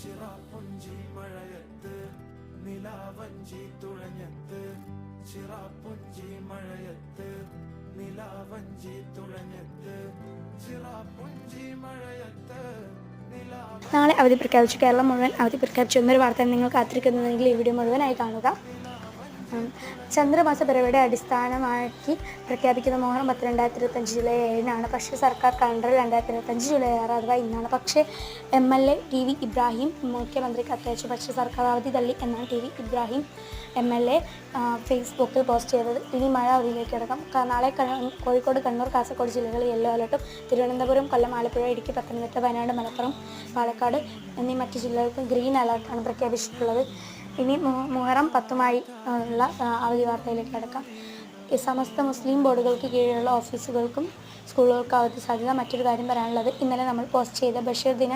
ചിറാപ്പുഞ്ചി മഴയത്ത് നിലാവഞ്ചി തുഴഞ്ഞത്ത് ചിറാപ്പുഞ്ചി മഴയത്ത് നിലാവഞ്ചി തുഴഞ്ഞത്ത് ചിറാപ്പുഞ്ചി മഴയത്ത്. നാളെ അവധി പ്രഖ്യാപിച്ചു. കേരളം മുഴുവൻ അവധി പ്രഖ്യാപിച്ചു എന്നൊരു വാർത്ത നിങ്ങൾ കാത്തിരിക്കുന്നുണ്ടെങ്കിൽ ഈ വീഡിയോ മുഴുവനായി കാണുക. ചന്ദ്രമാസ പിറവിയുടെ അടിസ്ഥാനമാക്കി പ്രഖ്യാപിക്കുന്ന മുഹറം 10 2025 ജൂലൈ 7-നാണ്. പക്ഷേ സർക്കാർ കലണ്ടറിൽ 2025 ജൂലൈ 6 അഥവാ ഇന്നാണ്. പക്ഷേ MLA TV ഇബ്രാഹിം മുഖ്യമന്ത്രിക്ക് കത്തയച്ചു. പക്ഷേ സർക്കാർ അവധി തള്ളി എന്നാണ് TV ഇബ്രാഹിം MLA ഫേസ്ബുക്കിൽ പോസ്റ്റ് ചെയ്തത്. ഇനി മഴ അവധിയിലേക്ക് കിടക്കാം. നാളെ കോഴിക്കോട്, കണ്ണൂർ, കാസർഗോഡ് ജില്ലകളിൽ യെല്ലോ അലർട്ടും തിരുവനന്തപുരം, കൊല്ലം, ആലപ്പുഴ, ഇടുക്കി, പത്തനംതിട്ട, വയനാട്, മലപ്പുറം, പാലക്കാട് എന്നീ മറ്റ് ജില്ലകൾക്ക് ഗ്രീൻ അലർട്ടാണ് പ്രഖ്യാപിച്ചിട്ടുള്ളത്. ഇനി മുഹറം 10-മായി ഉള്ള അവധി വാർത്തയിലേക്ക് കിടക്കാം. സമസ്ത മുസ്ലിം ബോർഡുകൾക്ക് കീഴിലുള്ള ഓഫീസുകൾക്കും സ്കൂളുകൾക്കും അവധി സാധ്യത. മറ്റൊരു കാര്യം പറയാനുള്ളത്, ഇന്നലെ നമ്മൾ പോസ്റ്റ് ചെയ്ത ബഷീർ ദിന